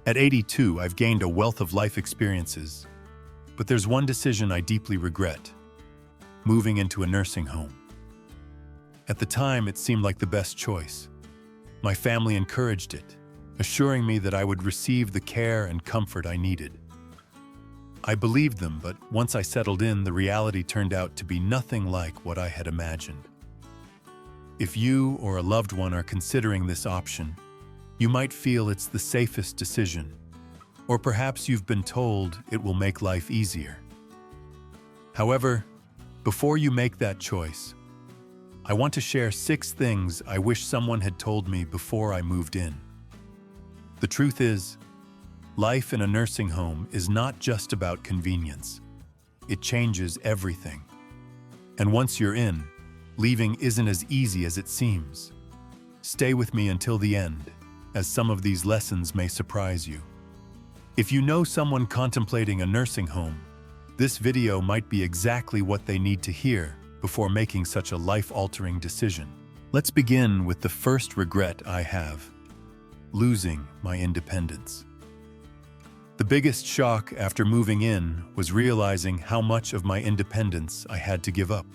At 82, I've gained a wealth of life experiences, but there's one decision I deeply regret: moving into a nursing home. At the time, it seemed like the best choice. My family encouraged it, assuring me that I would receive the care and comfort I needed. I believed them, but once I settled in, the reality turned out to be nothing like what I had imagined. If you or a loved one are considering this option, you might feel it's the safest decision, or perhaps you've been told it will make life easier. However, before you make that choice, I want to share 6 things I wish someone had told me before I moved in. The truth is, life in a nursing home is not just about convenience. It changes everything. And once you're in, leaving isn't as easy as it seems. Stay with me until the end, as some of these lessons may surprise you. If you know someone contemplating a nursing home, this video might be exactly what they need to hear before making such a life-altering decision. Let's begin with the first regret I have: losing my independence. The biggest shock after moving in was realizing how much of my independence I had to give up.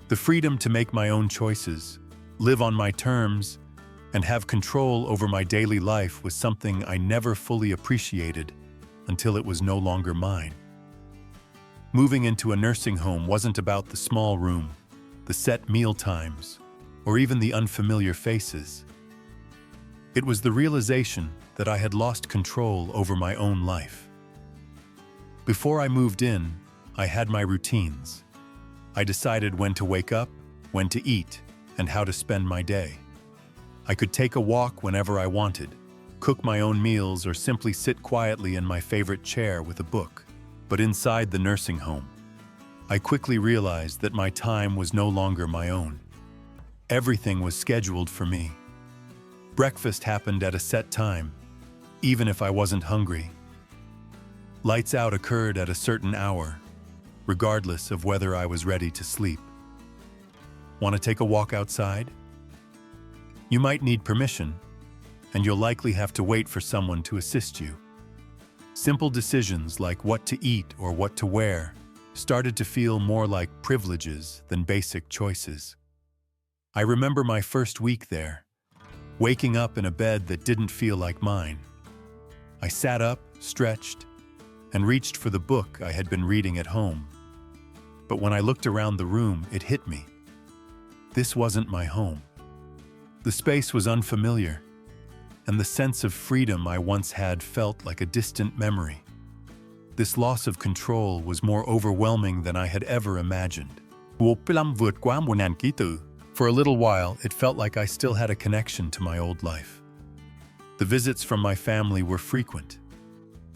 The freedom to make my own choices, live on my terms, and have control over my daily life was something I never fully appreciated until it was no longer mine. Moving into a nursing home wasn't about the small room, the set meal times, or even the unfamiliar faces. It was the realization that I had lost control over my own life. Before I moved in, I had my routines. I decided when to wake up, when to eat, and how to spend my day. I could take a walk whenever I wanted, cook my own meals, or simply sit quietly in my favorite chair with a book. But inside the nursing home, I quickly realized that my time was no longer my own. Everything was scheduled for me. Breakfast happened at a set time, even if I wasn't hungry. Lights out occurred at a certain hour, regardless of whether I was ready to sleep. Want to take a walk outside? You might need permission, and you'll likely have to wait for someone to assist you. Simple decisions like what to eat or what to wear started to feel more like privileges than basic choices. I remember my first week there, waking up in a bed that didn't feel like mine. I sat up, stretched, and reached for the book I had been reading at home. But when I looked around the room, it hit me. This wasn't my home. The space was unfamiliar, and the sense of freedom I once had felt like a distant memory. This loss of control was more overwhelming than I had ever imagined. 45 vượt quá 1.000 ký tự. For a little while, it felt like I still had a connection to my old life. The visits from my family were frequent,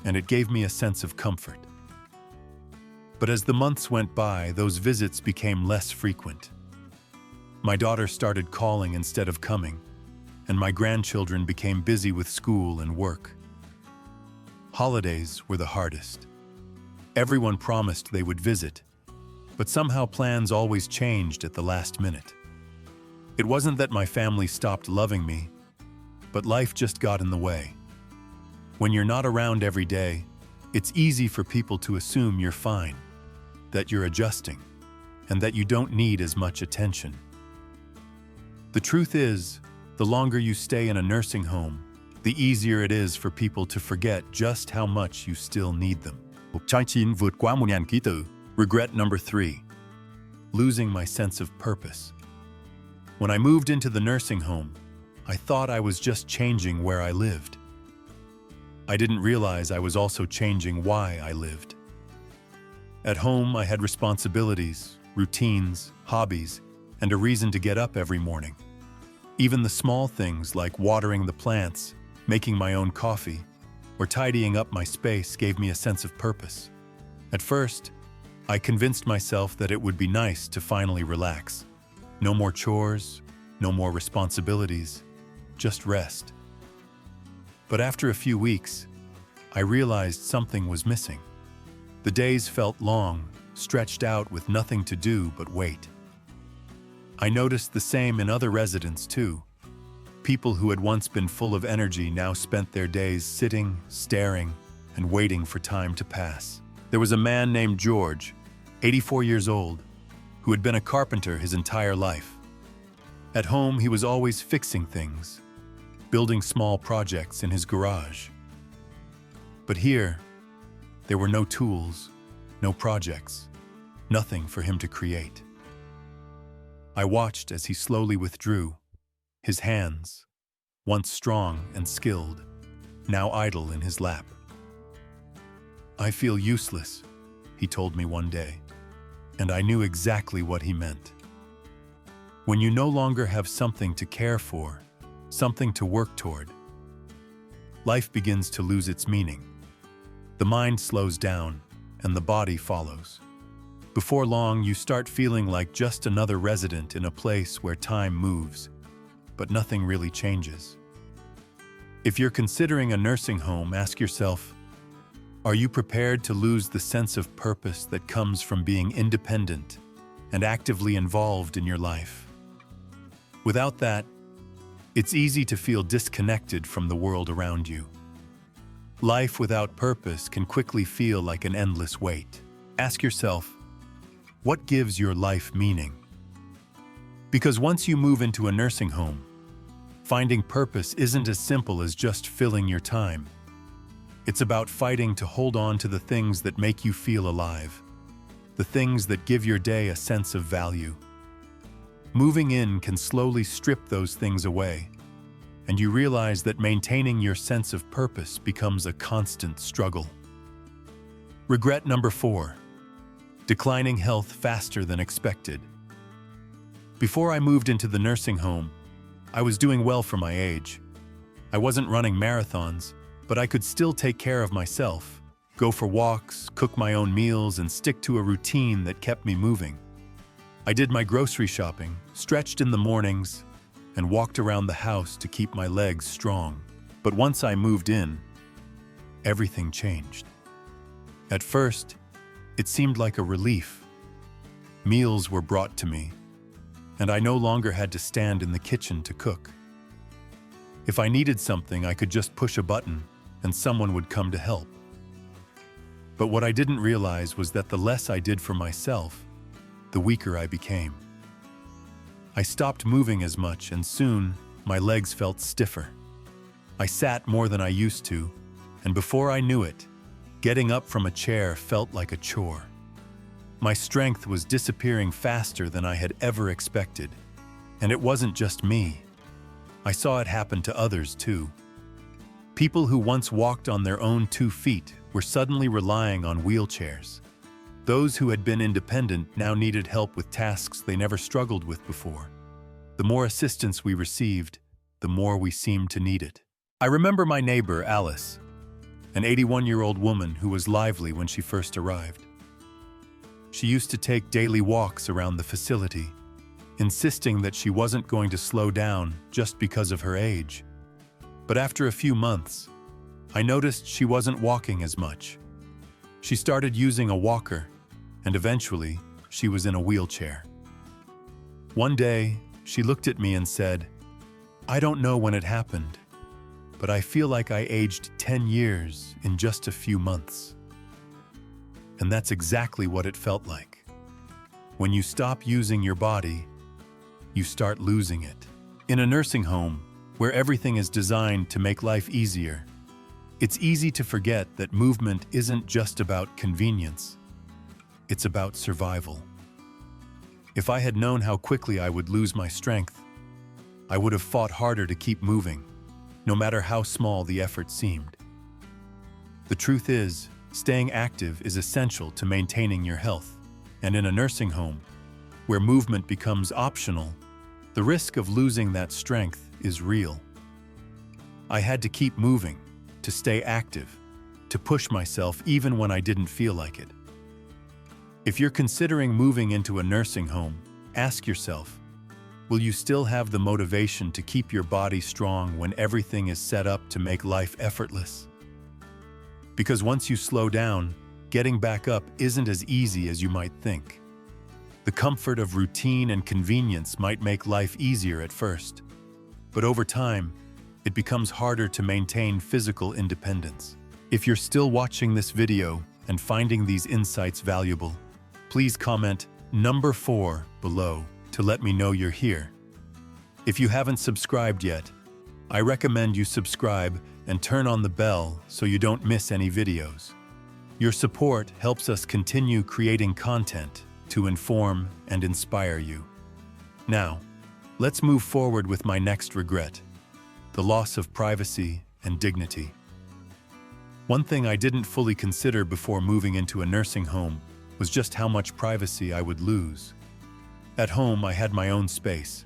and it gave me a sense of comfort. But as the months went by, those visits became less frequent. My daughter started calling instead of coming, and my grandchildren became busy with school and work. Holidays were the hardest. Everyone promised they would visit, but somehow plans always changed at the last minute. It wasn't that my family stopped loving me, but life just got in the way. When you're not around every day, it's easy for people to assume you're fine, that you're adjusting, and that you don't need as much attention. The truth is, the longer you stay in a nursing home, the easier it is for people to forget just how much you still need them. 109 vượt quá 1.000 ký tự. Regret number 3. Losing my sense of purpose. When I moved into the nursing home, I thought I was just changing where I lived. I didn't realize I was also changing why I lived. At home, I had responsibilities, routines, hobbies, and a reason to get up every morning. Even the small things like watering the plants, making my own coffee, or tidying up my space gave me a sense of purpose. At first, I convinced myself that it would be nice to finally relax. No more chores, no more responsibilities, just rest. But after a few weeks, I realized something was missing. The days felt long, stretched out with nothing to do but wait. I noticed the same in other residents too. People who had once been full of energy now spent their days sitting, staring, and waiting for time to pass. There was a man named George, 84 years old, who had been a carpenter his entire life. At home, he was always fixing things, building small projects in his garage. But here, there were no tools, no projects, nothing for him to create. I watched as he slowly withdrew, his hands, once strong and skilled, now idle in his lap. "I feel useless," he told me one day, and I knew exactly what he meant. When you no longer have something to care for, something to work toward, life begins to lose its meaning. The mind slows down, and the body follows. Before long, you start feeling like just another resident in a place where time moves, but nothing really changes. If you're considering a nursing home, ask yourself, are you prepared to lose the sense of purpose that comes from being independent and actively involved in your life? Without that, it's easy to feel disconnected from the world around you. Life without purpose can quickly feel like an endless wait. Ask yourself, what gives your life meaning? Because once you move into a nursing home, finding purpose isn't as simple as just filling your time. It's about fighting to hold on to the things that make you feel alive, the things that give your day a sense of value. Moving in can slowly strip those things away, and you realize that maintaining your sense of purpose becomes a constant struggle. Regret number 4, declining health faster than expected. Before I moved into the nursing home, I was doing well for my age. I wasn't running marathons, but I could still take care of myself, go for walks, cook my own meals, and stick to a routine that kept me moving. I did my grocery shopping, stretched in the mornings, and walked around the house to keep my legs strong. But once I moved in, everything changed. At first, it seemed like a relief. Meals were brought to me, and I no longer had to stand in the kitchen to cook. If I needed something, I could just push a button, and someone would come to help. But what I didn't realize was that the less I did for myself, the weaker I became. I stopped moving as much, and soon my legs felt stiffer. I sat more than I used to, and before I knew it, getting up from a chair felt like a chore. My strength was disappearing faster than I had ever expected, and it wasn't just me. I saw it happen to others too. People who once walked on their own 2 feet were suddenly relying on wheelchairs. Those who had been independent now needed help with tasks they never struggled with before. The more assistance we received, the more we seemed to need it. I remember my neighbor, Alice, an 81-year-old woman who was lively when she first arrived. She used to take daily walks around the facility, insisting that she wasn't going to slow down just because of her age. But after a few months, I noticed she wasn't walking as much. She started using a walker, and eventually, she was in a wheelchair. One day, she looked at me and said, "I don't know when it happened, but I feel like I aged 10 years in just a few months." And that's exactly what it felt like. When you stop using your body, you start losing it. In a nursing home, where everything is designed to make life easier, it's easy to forget that movement isn't just about convenience. It's about survival. If I had known how quickly I would lose my strength, I would have fought harder to keep moving, no matter how small the effort seemed. The truth is, staying active is essential to maintaining your health, and in a nursing home, where movement becomes optional, the risk of losing that strength is real. I had to keep moving, to stay active, to push myself even when I didn't feel like it. If you're considering moving into a nursing home, ask yourself, will you still have the motivation to keep your body strong when everything is set up to make life effortless? Because once you slow down, getting back up isn't as easy as you might think. The comfort of routine and convenience might make life easier at first, but over time, it becomes harder to maintain physical independence. If you're still watching this video and finding these insights valuable, please comment number 4 below to let me know you're here. If you haven't subscribed yet, I recommend you subscribe and turn on the bell so you don't miss any videos. Your support helps us continue creating content to inform and inspire you. Now, let's move forward with my next regret: the loss of privacy and dignity. One thing I didn't fully consider before moving into a nursing home was just how much privacy I would lose. At home, I had my own space.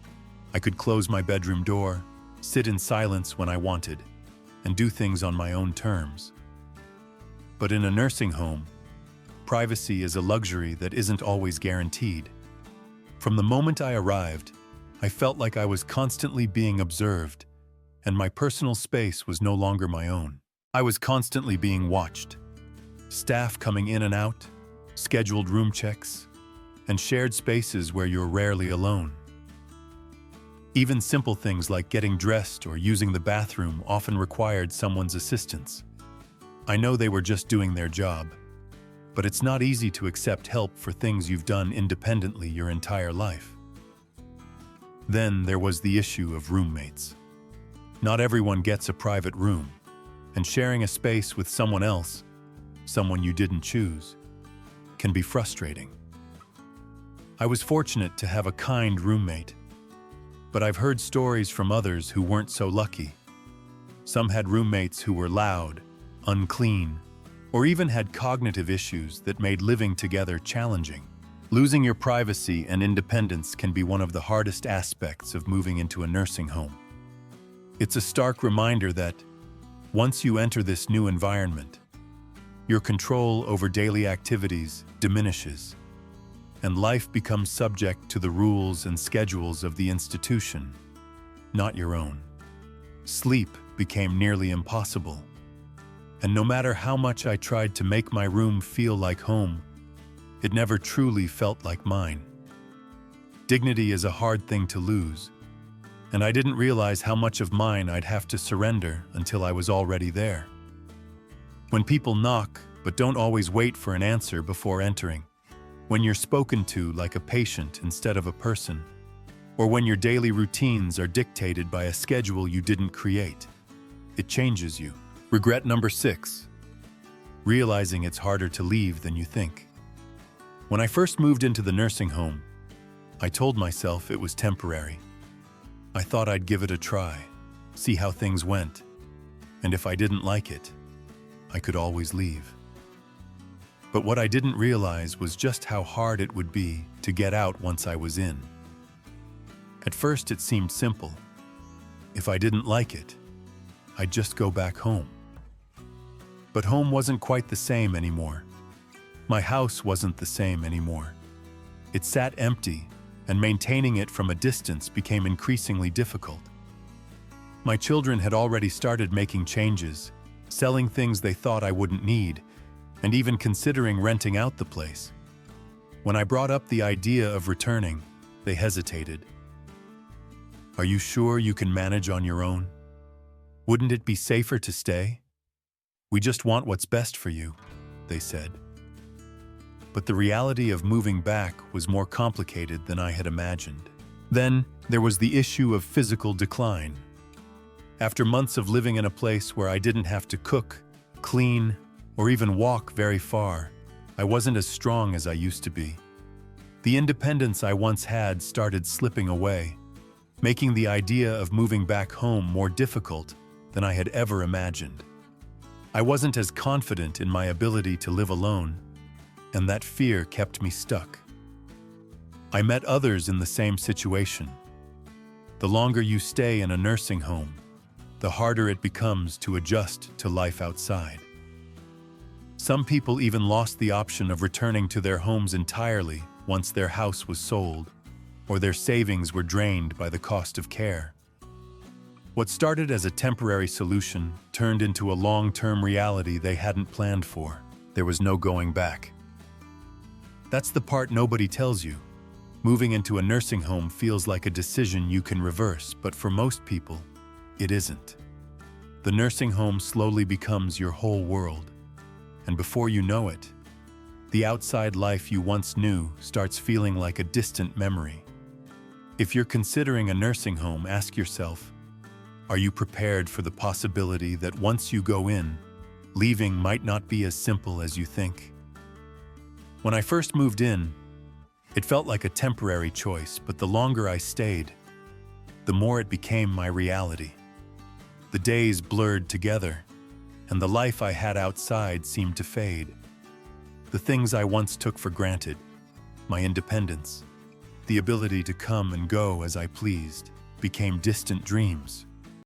I could close my bedroom door, sit in silence when I wanted, and do things on my own terms. But in a nursing home, privacy is a luxury that isn't always guaranteed. From the moment I arrived, I felt like I was constantly being observed, and my personal space was no longer my own. I was constantly being watched. Staff coming in and out, scheduled room checks, and shared spaces where you're rarely alone. Even simple things like getting dressed or using the bathroom often required someone's assistance. I know they were just doing their job, but it's not easy to accept help for things you've done independently your entire life. Then there was the issue of roommates. Not everyone gets a private room, and sharing a space with someone else, someone you didn't choose, can be frustrating. I was fortunate to have a kind roommate, but I've heard stories from others who weren't so lucky. Some had roommates who were loud, unclean, or even had cognitive issues that made living together challenging. Losing your privacy and independence can be one of the hardest aspects of moving into a nursing home. It's a stark reminder that, once you enter this new environment, your control over daily activities diminishes, and life becomes subject to the rules and schedules of the institution, not your own. Sleep became nearly impossible, and no matter how much I tried to make my room feel like home, it never truly felt like mine. Dignity is a hard thing to lose, and I didn't realize how much of mine I'd have to surrender until I was already there. When people knock but don't always wait for an answer before entering, when you're spoken to like a patient instead of a person, or when your daily routines are dictated by a schedule you didn't create, it changes you. Regret number 6: realizing it's harder to leave than you think. When I first moved into the nursing home, I told myself it was temporary. I thought I'd give it a try, see how things went, and if I didn't like it, I could always leave. But what I didn't realize was just how hard it would be to get out once I was in. At first it seemed simple. If I didn't like it, I'd just go back home. But home wasn't quite the same anymore. My house wasn't the same anymore. It sat empty, and maintaining it from a distance became increasingly difficult. My children had already started making changes, selling things they thought I wouldn't need, and even considering renting out the place. When I brought up the idea of returning, they hesitated. "Are you sure you can manage on your own? Wouldn't it be safer to stay? We just want what's best for you," they said. But the reality of moving back was more complicated than I had imagined. Then there was the issue of physical decline. After months of living in a place where I didn't have to cook, clean, or even walk very far, I wasn't as strong as I used to be. The independence I once had started slipping away, making the idea of moving back home more difficult than I had ever imagined. I wasn't as confident in my ability to live alone, and that fear kept me stuck. I met others in the same situation. The longer you stay in a nursing home, the harder it becomes to adjust to life outside. Some people even lost the option of returning to their homes entirely once their house was sold, or their savings were drained by the cost of care. What started as a temporary solution turned into a long-term reality they hadn't planned for. There was no going back. That's the part nobody tells you. Moving into a nursing home feels like a decision you can reverse, but for most people, it isn't. The nursing home slowly becomes your whole world, and before you know it, the outside life you once knew starts feeling like a distant memory. If you're considering a nursing home, ask yourself, are you prepared for the possibility that once you go in, leaving might not be as simple as you think? When I first moved in, it felt like a temporary choice, but the longer I stayed, the more it became my reality. The days blurred together, and the life I had outside seemed to fade. The things I once took for granted, my independence, the ability to come and go as I pleased, became distant dreams.